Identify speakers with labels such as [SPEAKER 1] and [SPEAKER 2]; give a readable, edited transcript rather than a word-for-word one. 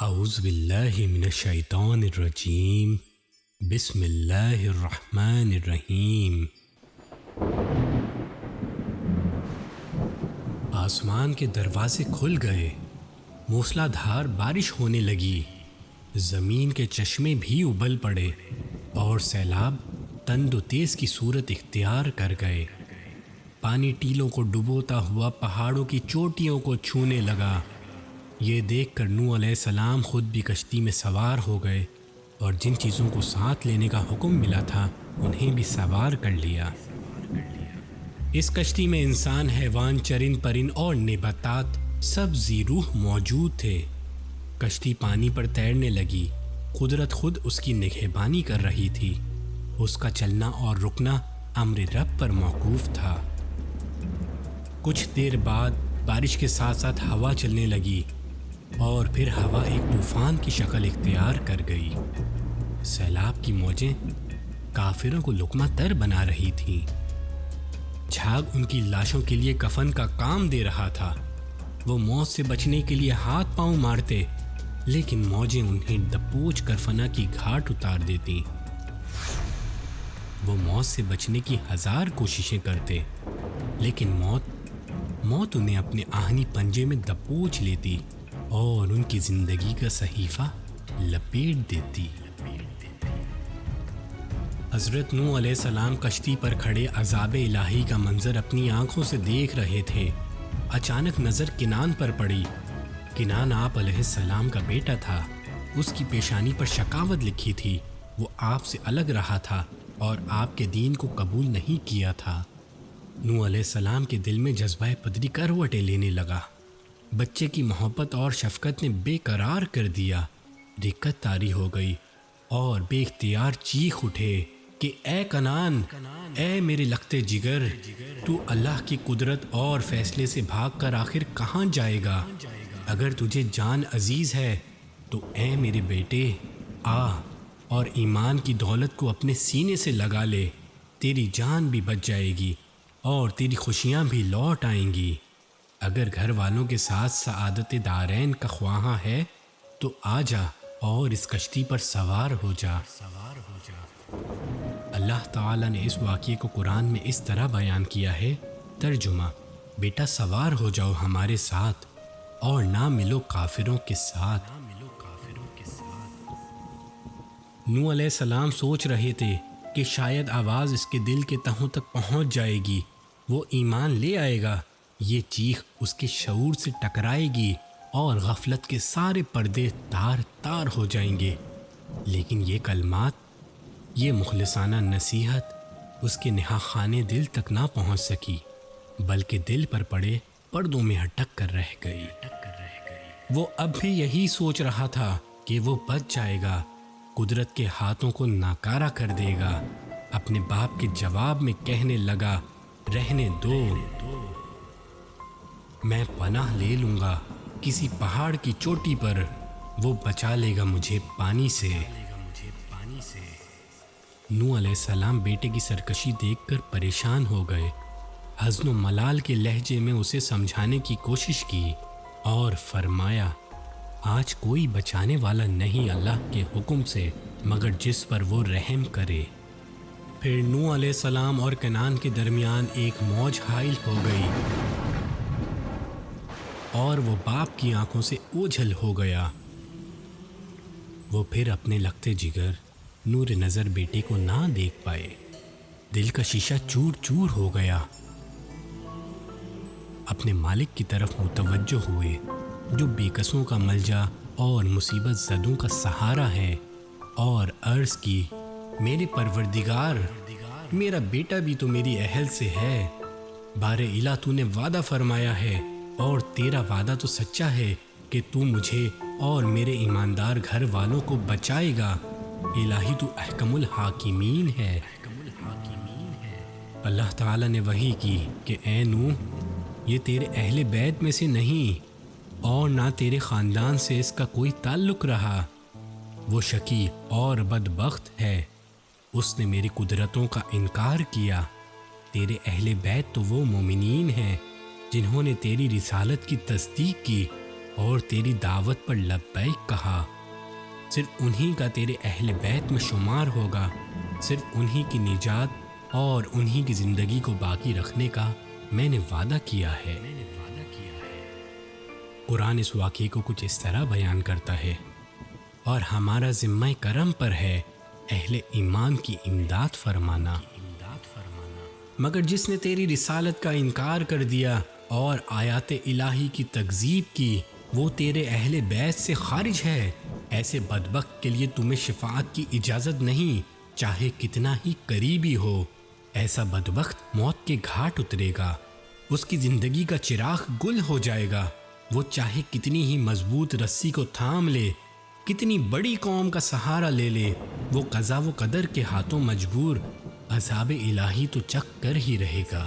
[SPEAKER 1] اعوذ باللہ من الشیطان الرجیم بسم اللہ الرحمن الرحیم۔ آسمان کے دروازے کھل گئے، موسلا دھار بارش ہونے لگی، زمین کے چشمے بھی ابل پڑے اور سیلاب تند و تیز کی صورت اختیار کر گئے۔ پانی ٹیلوں کو ڈبوتا ہوا پہاڑوں کی چوٹیوں کو چھونے لگا۔ یہ دیکھ کر نوح علیہ السلام خود بھی کشتی میں سوار ہو گئے اور جن چیزوں کو ساتھ لینے کا حکم ملا تھا انہیں بھی سوار کر لیا۔ اس کشتی میں انسان، حیوان، چرند پرند اور نباتات سب ذی روح موجود تھے۔ کشتی پانی پر تیرنے لگی، قدرت خود اس کی نگہبانی کر رہی تھی۔ اس کا چلنا اور رکنا امر رب پر موقوف تھا۔ کچھ دیر بعد بارش کے ساتھ ساتھ ہوا چلنے لگی اور پھر ہوا ایک طوفان کی شکل اختیار کر گئی۔ سیلاب کی موجیں کافروں کو لقمہ تر بنا رہی تھیں۔ جھاگ ان کی لاشوں کے لیے کفن کا کام دے رہا تھا۔ وہ موت سے بچنے کے لیے ہاتھ پاؤں مارتے، لیکن موجیں انہیں دبوچ کر فنا کی گھاٹ اتار دیتی۔ وہ موت سے بچنے کی ہزار کوششیں کرتے، لیکن موت انہیں اپنے آہنی پنجے میں دبوچ لیتی اور ان کی زندگی کا صحیفہ لپیٹ دیتی۔ حضرت نوح علیہ السلام کشتی پر کھڑے عذاب الہی کا منظر اپنی آنکھوں سے دیکھ رہے تھے۔ اچانک نظر کنان پر پڑی۔ کنان آپ علیہ السلام کا بیٹا تھا۔ اس کی پیشانی پر شقاوت لکھی تھی۔ وہ آپ سے الگ رہا تھا اور آپ کے دین کو قبول نہیں کیا تھا۔ نوح علیہ السلام کے دل میں جذبہ پدری کروٹیں لینے لگا۔ بچے کی محبت اور شفقت نے بے قرار کر دیا۔ رکت طاری ہو گئی اور بے اختیار چیخ اٹھے کہ اے کنان، اے میرے لختے جگر، تو اللہ کی قدرت اور فیصلے سے بھاگ کر آخر کہاں جائے گا؟ اگر تجھے جان عزیز ہے تو اے میرے بیٹے آ اور ایمان کی دولت کو اپنے سینے سے لگا لے۔ تیری جان بھی بچ جائے گی اور تیری خوشیاں بھی لوٹ آئیں گی۔ اگر گھر والوں کے ساتھ سعادت دارین کا خواہاں ہے تو آ جا اور اس کشتی پر سوار ہو جا۔ اللہ تعالیٰ نے اس واقعے کو قرآن میں اس طرح بیان کیا ہے۔ ترجمہ: بیٹا سوار ہو جاؤ ہمارے ساتھ اور نہ ملو کافروں کے ساتھ۔ نوح علیہ السلام سوچ رہے تھے کہ شاید آواز اس کے دل کے تہوں تک پہنچ جائے گی، وہ ایمان لے آئے گا۔ یہ چیخ اس کے شعور سے ٹکرائے گی اور غفلت کے سارے پردے تار تار ہو جائیں گے۔ لیکن یہ کلمات، یہ مخلصانہ نصیحت اس کے نہا خانے دل تک نہ پہنچ سکی، بلکہ دل پر پڑے پردوں میں اٹک کر رہ گئی۔ وہ اب بھی یہی سوچ رہا تھا کہ وہ بچ جائے گا، قدرت کے ہاتھوں کو ناکارہ کر دے گا۔ اپنے باپ کے جواب میں کہنے لگا، رہنے دو، میں پناہ لے لوں گا کسی پہاڑ کی چوٹی پر، وہ بچا لے گا مجھے پانی سے۔ نوح علیہ السلام بیٹے کی سرکشی دیکھ کر پریشان ہو گئے۔ حزن و ملال کے لہجے میں اسے سمجھانے کی کوشش کی اور فرمایا، آج کوئی بچانے والا نہیں اللہ کے حکم سے مگر جس پر وہ رحم کرے۔ پھر نوح علیہ السلام اور کنعان کے درمیان ایک موج حائل ہو گئی اور وہ باپ کی آنکھوں سے اوجھل ہو گیا۔ وہ پھر اپنے لختے جگر، نور نظر بیٹے کو نہ دیکھ پائے۔ دل کا شیشہ چور چور ہو گیا۔ اپنے مالک کی طرف متوجہ ہوئے جو بے کسوں کا ملجا اور مصیبت زدوں کا سہارا ہے، اور عرض کی، میرے پروردگار، میرا بیٹا بھی تو میری اہل سے ہے۔ بار الہ تو نے وعدہ فرمایا ہے اور تیرا وعدہ تو سچا ہے کہ تو مجھے اور میرے ایماندار گھر والوں کو بچائے گا۔ الہی تو احکم الحاکمین ہے۔ اللہ تعالیٰ نے وحی کی کہ اے نوح، یہ تیرے اہل بیت میں سے نہیں اور نہ تیرے خاندان سے اس کا کوئی تعلق رہا۔ وہ شقی اور بدبخت ہے، اس نے میری قدرتوں کا انکار کیا۔ تیرے اہل بیت تو وہ مومنین ہیں جنہوں نے تیری رسالت کی تصدیق کی اور تیری دعوت پر لبیک کہا، صرف انہی کا تیرے اہل بیت میں شمار ہوگا، صرف انہی کی نجات اور انہی کی زندگی کو باقی رکھنے کا میں نے وعدہ کیا ہے۔ قرآن اس واقعے کو کچھ اس طرح بیان کرتا ہے، اور ہمارا ذمہ کرم پر ہے اہل ایمان کی امداد فرمانا، مگر جس نے تیری رسالت کا انکار کر دیا اور آیات الہی کی تکذیب کی وہ تیرے اہل بیت سے خارج ہے۔ ایسے بدبخت کے لیے تمہیں شفاعت کی اجازت نہیں، چاہے کتنا ہی قریبی ہو۔ ایسا بدبخت موت کے گھاٹ اترے گا، اس کی زندگی کا چراغ گل ہو جائے گا، وہ چاہے کتنی ہی مضبوط رسی کو تھام لے، کتنی بڑی قوم کا سہارا لے لے، وہ قضا و قدر کے ہاتھوں مجبور عذاب الہی تو چکھ کر ہی رہے گا۔